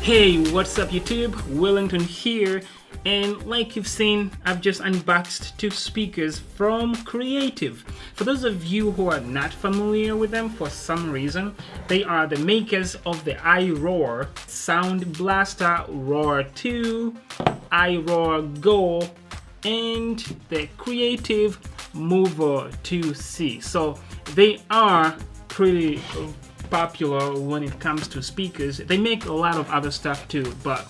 Hey, what's up YouTube? Willington here, and like you've seen, I've just unboxed two speakers from Creative. For those of you who are not familiar with them for some reason, they are the makers of the iRoar Sound Blaster Roar 2, iRoar Go, and the Creative Mover 2C. So they are pretty popular when it comes to speakers. They make a lot of other stuff too, but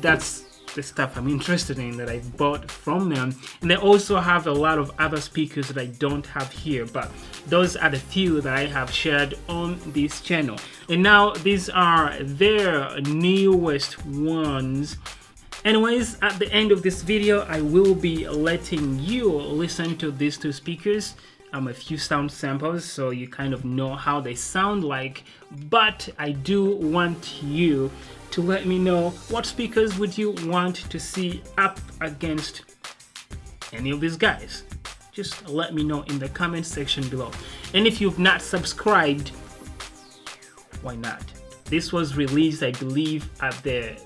that's the stuff I'm interested in that I bought from them. And they also have a lot of other speakers that I don't have here, but those are the few that I have shared on this channel. And now these are their newest ones. Anyways, at the end of this video, I will be letting you listen to these two speakers. A few sound samples so you kind of know how they sound like, but I do want you to let me know what speakers would you want to see up against any of these guys. Just let me know in the comment section below. And if you've not subscribed, why not? This was released, I believe, at the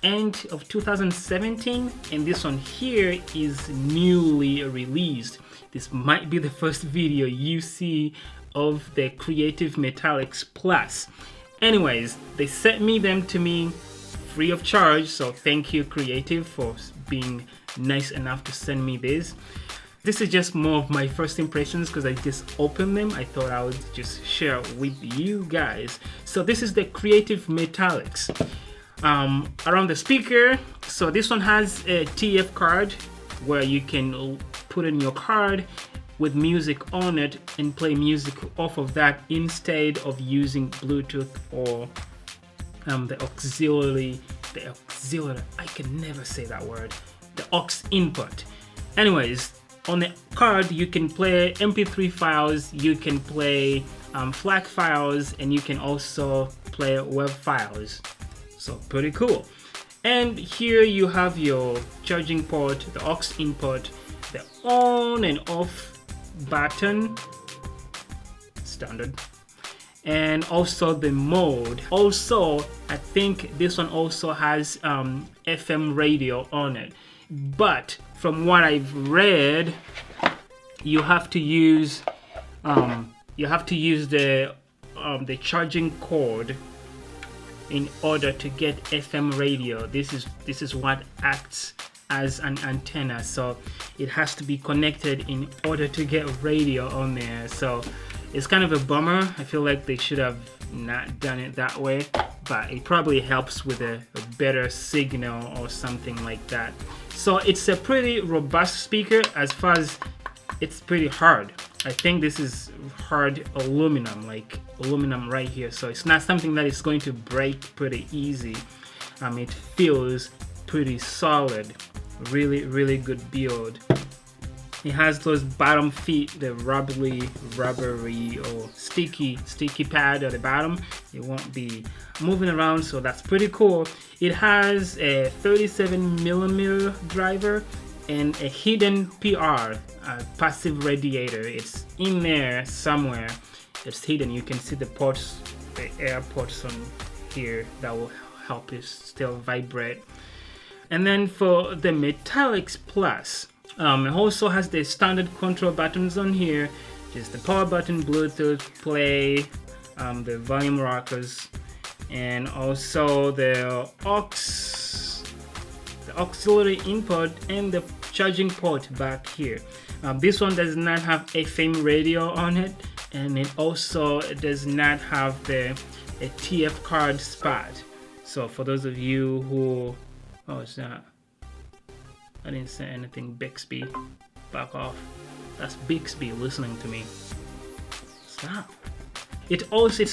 end of 2017, and this one here is newly released. This might be the first video you see of the Creative Metallix Plus. Anyways, they sent them to me free of charge, so thank you Creative for being nice enough to send me this. This is just more of my first impressions because I just opened them. I thought I would just share with you guys. So this is the Creative Metallix. Around the speaker, so this one has a TF card where you can put in your card with music on it and play music off of that instead of using Bluetooth or the auxiliary, I can never say that word, the aux input. Anyways, on the card you can play MP3 files, you can play FLAC files, and you can also play web files. So pretty cool. And here you have your charging port, the aux input, the on and off button, standard, and also the mode. Also, I think this one also has FM radio on it, but from what I've read, you have to use the charging cord in order to get FM radio. This is what acts as an antenna, so it has to be connected in order to get radio on there. So it's kind of a bummer. I feel like they should have not done it that way, but it probably helps with a better signal or something like that. So it's a pretty robust speaker. As far as it's pretty hard, I think this is hard aluminum, like aluminum right here, so it's not something that is going to break pretty easy. It feels pretty solid, really good build. It has those bottom feet, the rubbery or sticky pad at the bottom. It won't be moving around, so that's pretty cool. It has a 37mm driver and a hidden PR, a passive radiator. It's in there somewhere. It's hidden. You can see the ports, the air ports on here that will help it still vibrate. And then for the Metallix Plus, it also has the standard control buttons on here, just the power button, Bluetooth, play, the volume rockers, and also the auxiliary input and the charging port back here. This one does not have FM radio on it, and it also does not have a TF card spot. So for those of you who, oh, it's not, I didn't say anything. Bixby, back off. That's Bixby listening to me. Stop. It's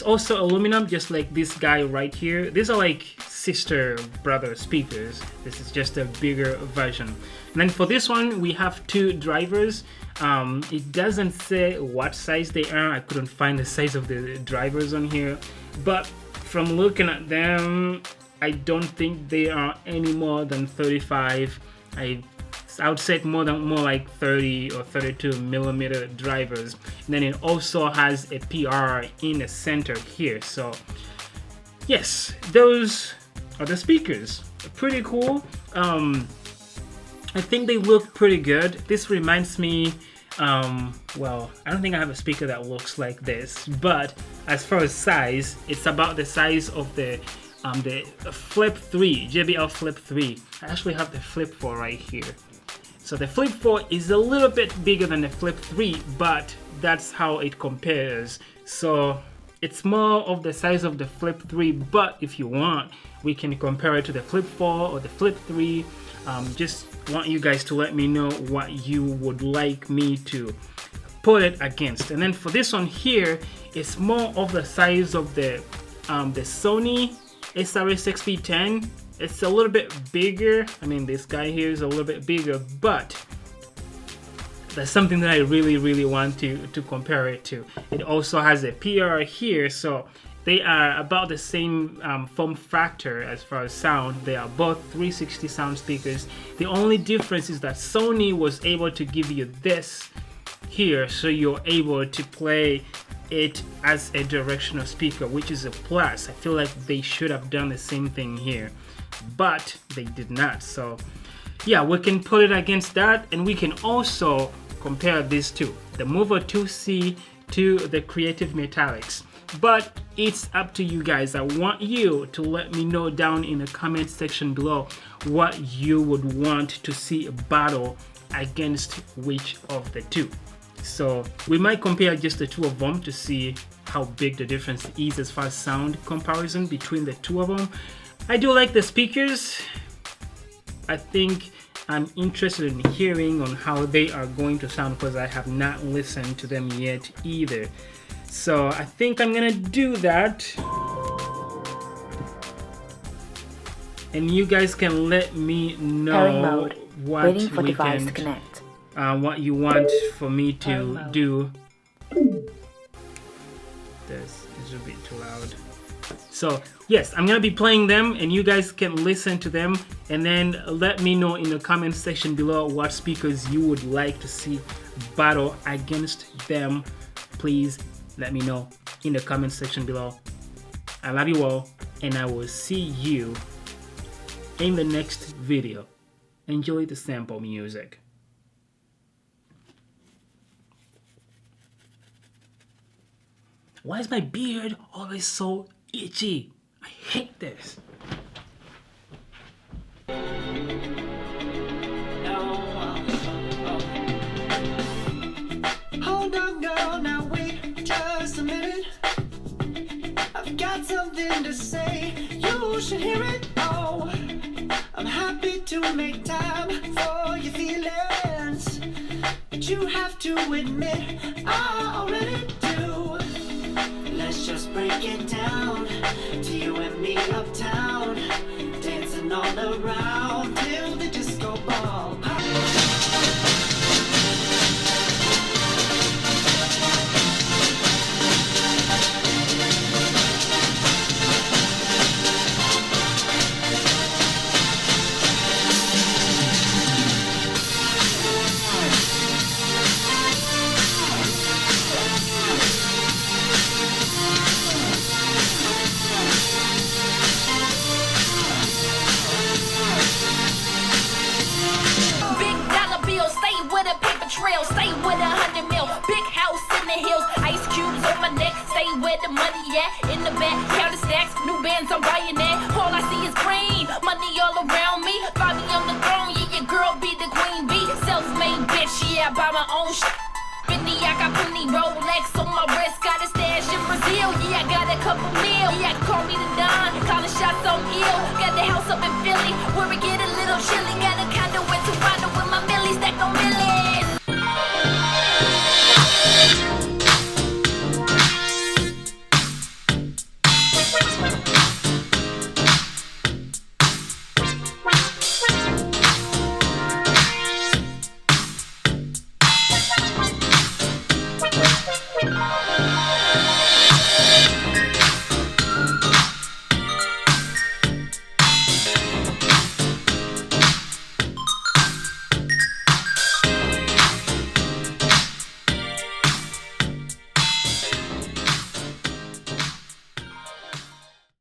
also aluminum, just like this guy right here. These are like sister brother speakers. This is just a bigger version. And then for this one, we have two drivers. It doesn't say what size they are. I couldn't find the size of the drivers on here, but from looking at them, I don't think they are any more than 35. I would say more like 30 or 32mm drivers. And then it also has a PR in the center here. So yes, those are the speakers. Pretty cool. I think they look pretty good. This reminds me, well, I don't think I have a speaker that looks like this, but as far as size, it's about the size of the Flip 3, JBL Flip 3. I actually have the Flip 4 right here. So the Flip 4 is a little bit bigger than the Flip 3, but that's how it compares. So it's more of the size of the Flip 3, but if you want, we can compare it to the Flip 4 or the Flip 3. Just want you guys to let me know what you would like me to put it against. And then for this one here, it's more of the size of the Sony SRS-XP10. It's a little bit bigger. I mean, this guy here is a little bit bigger, but that's something that I really want to compare it to. It also has a PR here, so they are about the same form factor as far as sound. They are both 360 sound speakers. The only difference is that Sony was able to give you this here, so you're able to play it as a directional speaker, which is a plus. I feel like they should have done the same thing here, but they did not. So yeah, we can put it against that, and we can also compare these two, the Movo 2C to the Creative Metallix. But it's up to you guys. I want you to let me know down in the comment section below what you would want to see a battle against which of the two. So we might compare just the two of them to see how big the difference is as far as sound comparison between the two of them. I do like the speakers. I think I'm interested in hearing on how they are going to sound because I have not listened to them yet either. So I think I'm gonna do that, and you guys can let me know what waiting for we device can, to connect. What you want for me to do. This is a bit too loud. So yes, I'm gonna be playing them, and you guys can listen to them, and then let me know in the comment section below what speakers you would like to see battle against them. Please let me know in the comment section below. I love you all, and I will see you in the next video. Enjoy the sample music. Why is my beard always so itchy? I hate this. Hold on, girl, now wait just a minute. I've got something to say, you should hear it. Oh, I'm happy to make time for your feelings, but you have to admit I already do. Let's just break it down to you and me uptown, dancing all around till the disco ball pops. Trail, stay with 100 mil, big house in the hills, ice cubes on my neck, stay where the money at, in the back, counting stacks, new bands I'm buying that, all I see is green, money all around me, Bobby on the throne, yeah, your girl be the queen bee, self-made bitch, yeah, I buy my own shit. I got plenty Rolex on my wrist, got a stash in Brazil, yeah, I got a couple mil, yeah,